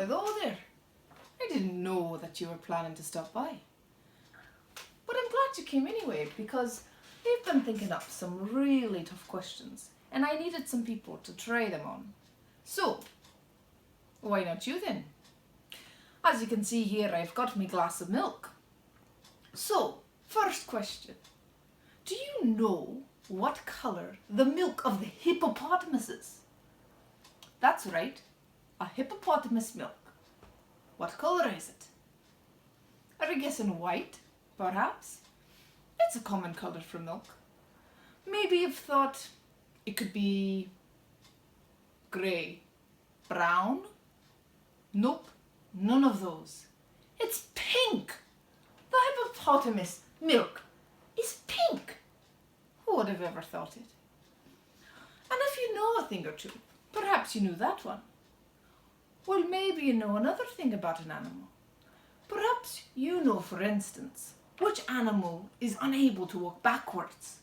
hello there. I didn't know that you were planning to stop by. But I'm glad you came anyway, because we've been thinking up some really tough questions and I needed some people to try them on. So, why not you then? As you can see here, I've got my glass of milk. So, first question. Do you know what colour the milk of the hippopotamus is? That's right, a hippopotamus milk. What colour is it? Are you guessing white, perhaps? It's a common colour for milk. Maybe you've thought it could be grey, brown? Nope, none of those. It's pink. The hippopotamus milk is pink. Who would have ever thought it? And if you know a thing or two, perhaps you knew that one. Well, maybe you know another thing about an animal. Perhaps you know, for instance, which animal is unable to walk backwards.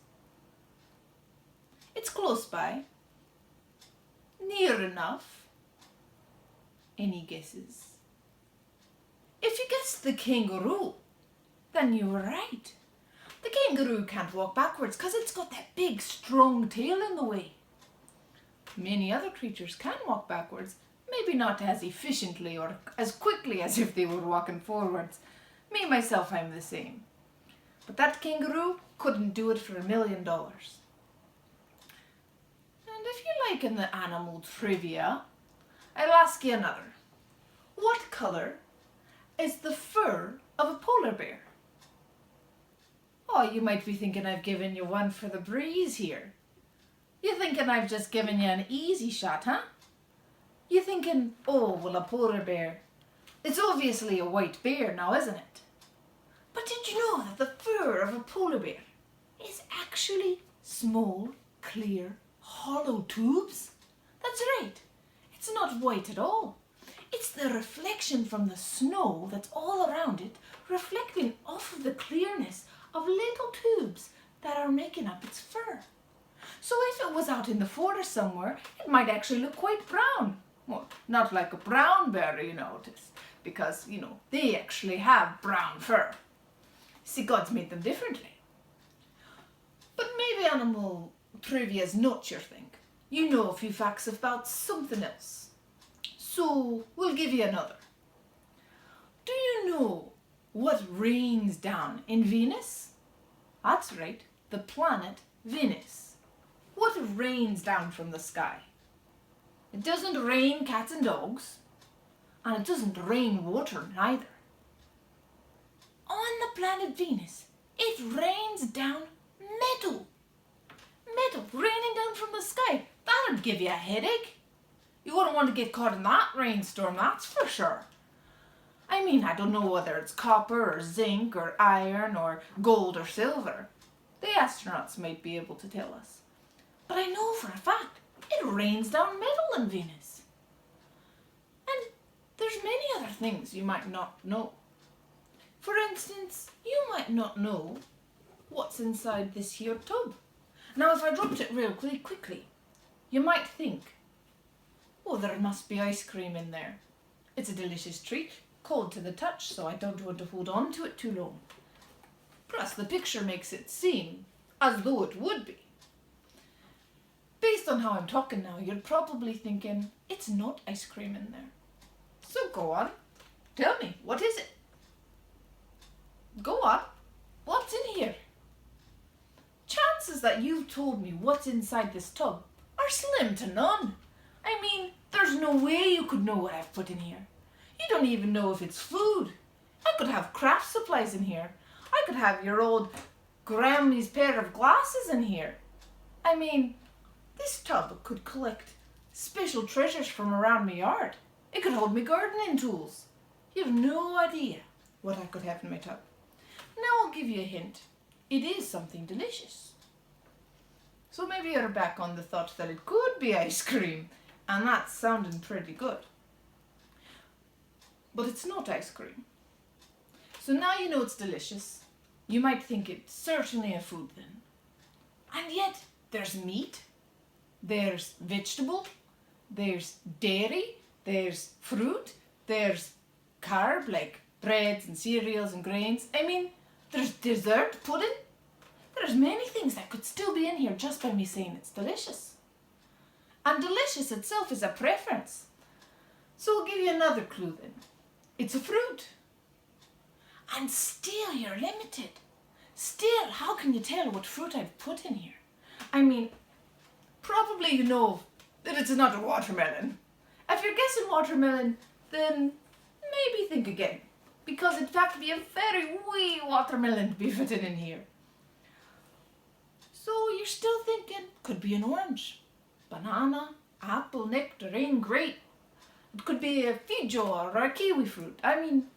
It's close by. Near enough. Any guesses? If you guessed the kangaroo, then you were right. The kangaroo can't walk backwards because it's got that big, strong tail in the way. Many other creatures can walk backwards, maybe not as efficiently or as quickly as if they were walking forwards. Me, myself, I'm the same. But that kangaroo couldn't do it for $1 million. And if you like in the animal trivia, I'll ask you another. What colour is the fur of a polar bear? Oh, you might be thinking I've given you one for the breeze here. You're thinking I've just given you an easy shot, huh? You're thinking, oh, well, a polar bear. It's obviously a white bear now, isn't it? But did you know that the fur of a polar bear is actually small, clear, hollow tubes? That's right. It's not white at all. It's the reflection from the snow that's all around it, reflecting off of the clearness of little tubes that are making up its fur. So if it was out in the forest somewhere, it might actually look quite brown. Well, not like a brown bear, you notice, because, they actually have brown fur. See, God's made them differently. But maybe animal trivia is not your thing. You know a few facts about something else. So we'll give you another. Do you know what rains down in Venus? That's right, the planet Venus. What rains down from the sky? It doesn't rain cats and dogs, and it doesn't rain water neither. On the planet Venus, it rains down metal. Metal raining down from the sky. That'd give you a headache. You wouldn't want to get caught in that rainstorm, that's for sure. I mean, I don't know whether it's copper or zinc or iron or gold or silver. The astronauts might be able to tell us. But I know for a fact it rains down metal in Venus. And there's many other things you might not know. For instance, you might not know what's inside this here tub. Now, if I dropped it real quickly, you might think, oh, there must be ice cream in there. It's a delicious treat, cold to the touch, so I don't want to hold on to it too long. Plus, the picture makes it seem as though it would be. Based on how I'm talking now, you're probably thinking, it's not ice cream in there. So go on, tell me, what is it? Go on, what's in here? Chances that you've told me what's inside this tub are slim to none. I mean, there's no way you could know what I've put in here. You don't even know if it's food. I could have craft supplies in here. I could have your old Grammy's pair of glasses in here. I mean, this tub could collect special treasures from around my yard. It could hold me gardening tools. You have no idea what I could have in my tub. Now I'll give you a hint. It is something delicious. So maybe you're back on the thought that it could be ice cream, and that's sounding pretty good. But it's not ice cream. So now you know it's delicious. You might think it's certainly a food then. And yet there's meat, there's vegetable, there's dairy, there's fruit, There's carb, like breads and cereals and grains. I mean, there's dessert, pudding. There's many things that could still be in here just by me saying it's delicious. And delicious itself is a preference. So I'll give you another clue then. It's a fruit. And still you're limited. Still, how can you tell what fruit I've put in here? I mean, probably you know that it's not a watermelon. If you're guessing watermelon, then maybe think again. Because it'd have to be a very wee watermelon to be fitting in here. So you're still thinking, could be an orange, banana, apple, nectarine, grape. It could be a Fijo or a kiwi fruit. I mean,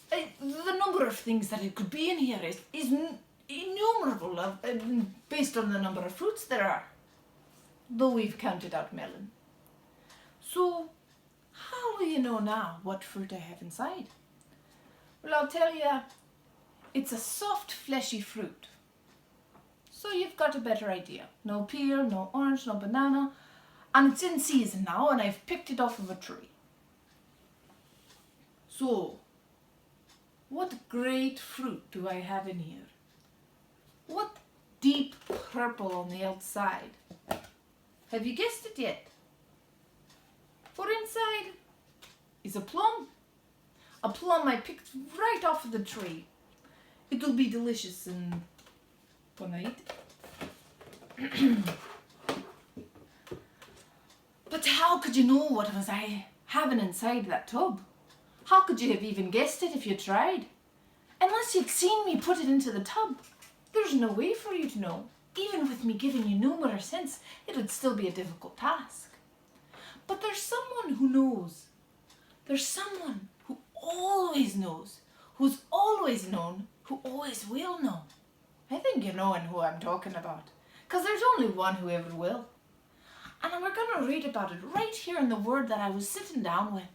the number of things that it could be in here is innumerable based on the number of fruits there are, though we've counted out melon. So, how will you know now what fruit I have inside? Well, I'll tell you, it's a soft, fleshy fruit. So you've got a better idea. No pear, no orange, no banana, and it's in season now, and I've picked it off of a tree. So, what great fruit do I have in here? What deep purple on the outside? Have you guessed it yet? For inside is a plum. A plum I picked right off of the tree. It'll be delicious and when I eat it. But how could you know what was I having inside that tub? How could you have even guessed it if you tried? Unless you'd seen me put it into the tub, there's no way for you to know. Even with me giving you numerous hints, it would still be a difficult task. But there's someone who knows. There's someone who always knows, who's always known, who always will know. I think you know who I'm talking about, because there's only one who ever will. And we're going to read about it right here in the word that I was sitting down with.